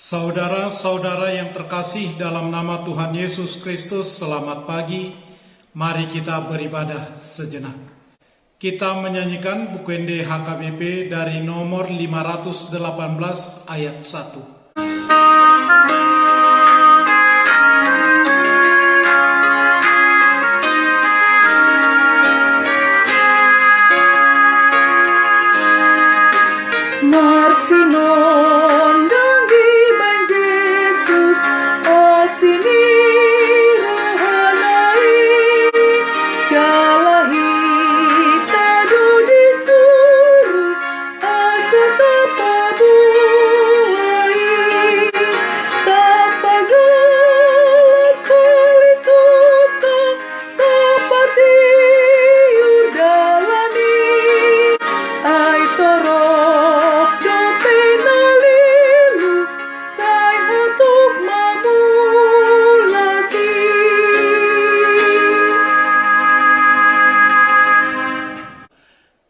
Saudara-saudara yang terkasih dalam nama Tuhan Yesus Kristus, selamat pagi. Mari kita beribadah sejenak. Kita menyanyikan Bukende HKBP dari nomor 518 ayat 1. Marsinon danggi ban Jesus, o sini rohanai, jalahi tadu disuruh, asa tapabuai, tapagalak kalituta, tapatiur dalani, ay toro.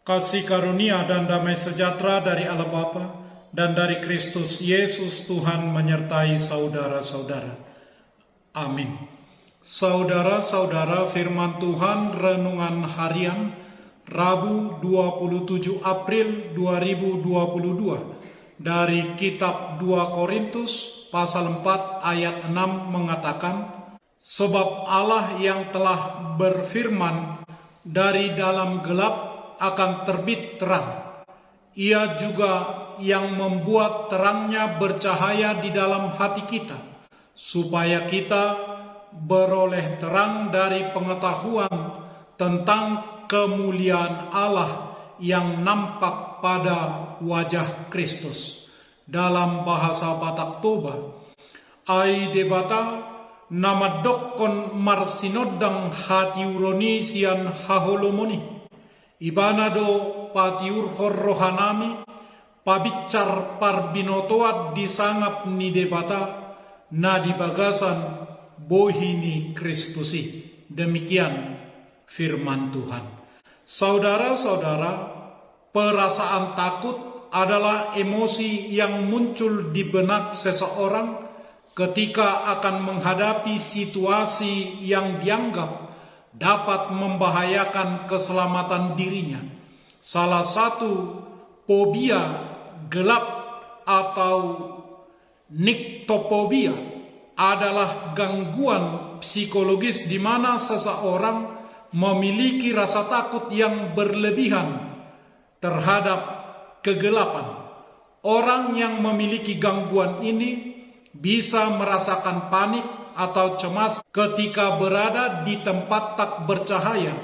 Kasih karunia dan damai sejahtera dari Allah Bapa dan dari Kristus Yesus Tuhan menyertai saudara-saudara. Amin. Saudara-saudara, firman Tuhan renungan harian Rabu 27 April 2022 dari kitab 2 Korintus pasal 4 ayat 6 mengatakan, sebab Allah yang telah berfirman dari dalam gelap akan terbit terang. Ia juga yang membuat terangnya bercahaya di dalam hati kita, supaya kita beroleh terang dari pengetahuan tentang kemuliaan Allah yang nampak pada wajah Kristus. Dalam bahasa Batak Toba, ai debata nama dokkon marsinodang hati uroni sian haholomoni. Ibanado patiur rohanami pabicar parbinotoat disangap ni debata na dibagasan bohini Kristusi. Demikian firman Tuhan. Saudara-saudara, perasaan takut adalah emosi yang muncul di benak seseorang ketika akan menghadapi situasi yang dianggap dapat membahayakan keselamatan dirinya. Salah satu fobia gelap atau nyctophobia adalah gangguan psikologis di mana seseorang memiliki rasa takut yang berlebihan terhadap kegelapan. Orang yang memiliki gangguan ini bisa merasakan panik atau cemas ketika berada di tempat tak bercahaya,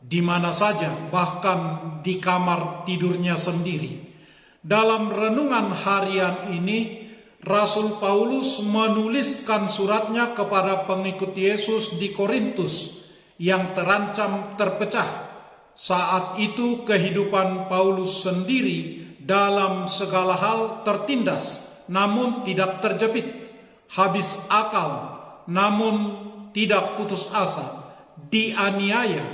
di mana saja, bahkan di kamar tidurnya sendiri. Dalam renungan harian ini, Rasul Paulus menuliskan suratnya kepada pengikut Yesus di Korintus yang terancam terpecah. Saat itu kehidupan Paulus sendiri dalam segala hal tertindas, namun tidak terjepit, habis akal, namun tidak putus asa, dianiaya,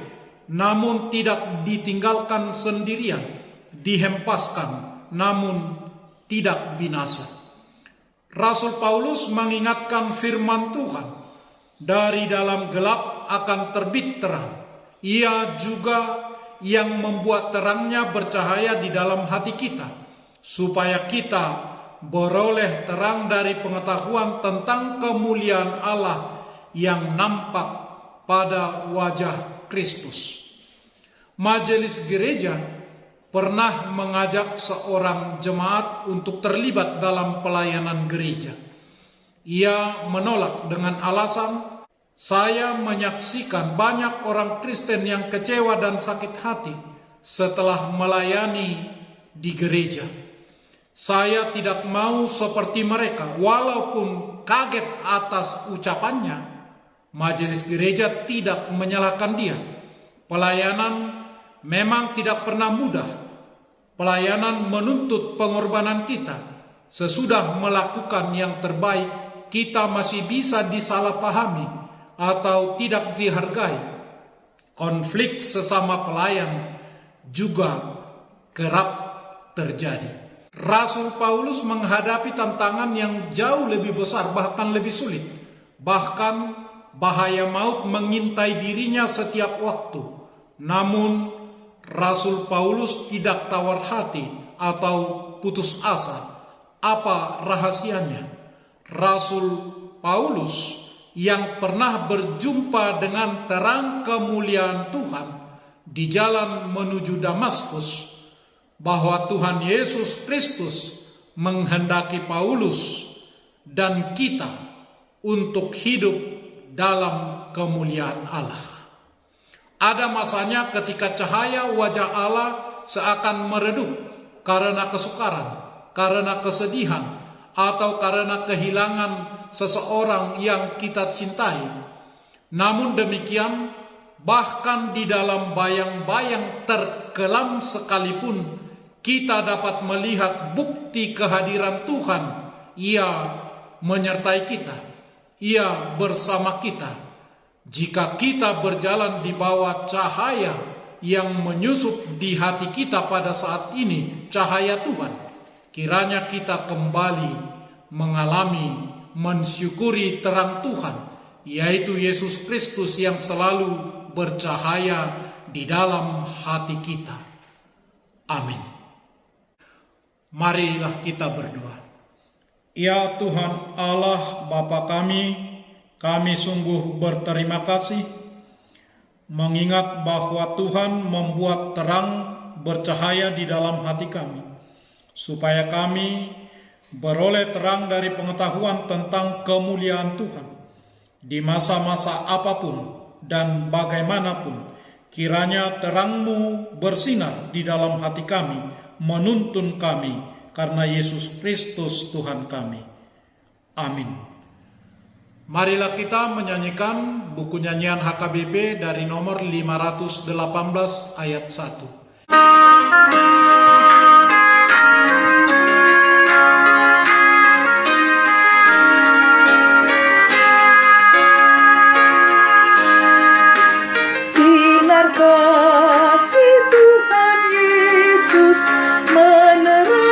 namun tidak ditinggalkan sendirian, dihempaskan, namun tidak binasa. Rasul Paulus mengingatkan firman Tuhan, dari dalam gelap akan terbit terang. Ia juga yang membuat terangnya bercahaya di dalam hati kita, supaya kita beroleh terang dari pengetahuan tentang kemuliaan Allah yang nampak pada wajah Kristus. Majelis gereja pernah mengajak seorang jemaat untuk terlibat dalam pelayanan gereja. Ia menolak dengan alasan, saya menyaksikan banyak orang Kristen yang kecewa dan sakit hati setelah melayani di gereja. Saya tidak mau seperti mereka. Walaupun kaget atas ucapannya, majelis gereja tidak menyalahkan dia. Pelayanan memang tidak pernah mudah. Pelayanan menuntut pengorbanan kita. Sesudah melakukan yang terbaik, kita masih bisa disalahpahami atau tidak dihargai. Konflik sesama pelayan juga kerap terjadi. Rasul Paulus menghadapi tantangan yang jauh lebih besar, bahkan lebih sulit. Bahkan bahaya maut mengintai dirinya setiap waktu. Namun Rasul Paulus tidak tawar hati atau putus asa. Apa rahasianya? Rasul Paulus yang pernah berjumpa dengan terang kemuliaan Tuhan di jalan menuju Damaskus, bahwa Tuhan Yesus Kristus menghendaki Paulus dan kita untuk hidup dalam kemuliaan Allah. Ada masanya ketika cahaya wajah Allah seakan meredup karena kesukaran, karena kesedihan, atau karena kehilangan seseorang yang kita cintai. Namun demikian, bahkan di dalam bayang-bayang terkelam sekalipun, kita dapat melihat bukti kehadiran Tuhan. Ia menyertai kita, Ia bersama kita. Jika kita berjalan di bawah cahaya yang menyusup di hati kita pada saat ini, cahaya Tuhan, kiranya kita kembali mengalami, mensyukuri terang Tuhan, yaitu Yesus Kristus yang selalu bercahaya di dalam hati kita. Amin. Marilah kita berdoa. Ya Tuhan Allah Bapa kami sungguh berterima kasih mengingat bahwa Tuhan membuat terang bercahaya di dalam hati kami, supaya kami beroleh terang dari pengetahuan tentang kemuliaan Tuhan di masa-masa apapun dan bagaimanapun. Kiranya terang-Mu bersinar di dalam hati kami, menuntun kami karena Yesus Kristus Tuhan kami. Amin. Marilah kita menyanyikan buku nyanyian HKBP dari nomor 518 ayat 1. Sinar kasih Tuhan Yesus menerangi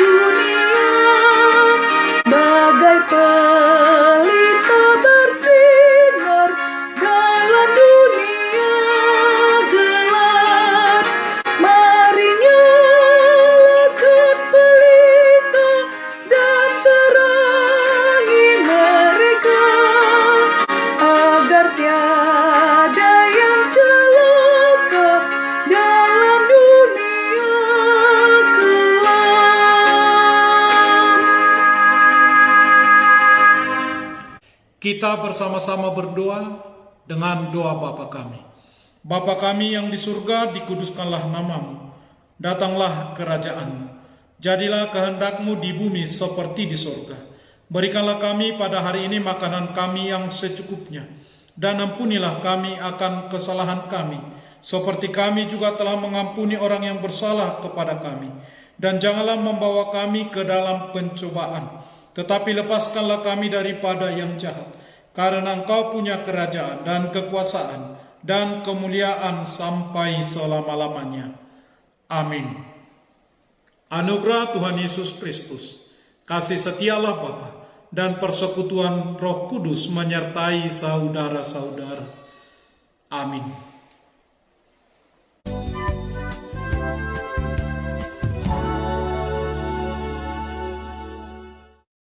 dunia, bagai pelita bersinar dalam dunia gelap. Mari nyalakan pelita dan terangi mereka, agar tiada yang celaka dalam dunia kelam. Kita bersama-sama berdoa dengan doa Bapa kami. Bapa kami yang di surga, dikuduskanlah nama-Mu. Datanglah kerajaan-Mu. Jadilah kehendak-Mu di bumi seperti di surga. Berikanlah kami pada hari ini makanan kami yang secukupnya. Dan ampunilah kami akan kesalahan kami, seperti kami juga telah mengampuni orang yang bersalah kepada kami. Dan janganlah membawa kami ke dalam pencobaan, tetapi lepaskanlah kami daripada yang jahat. Karena Engkau punya kerajaan dan kekuasaan dan kemuliaan sampai selama-lamanya. Amin. Anugerah Tuhan Yesus Kristus, kasih setialah Bapa, dan persekutuan Roh Kudus menyertai saudara-saudara. Amin.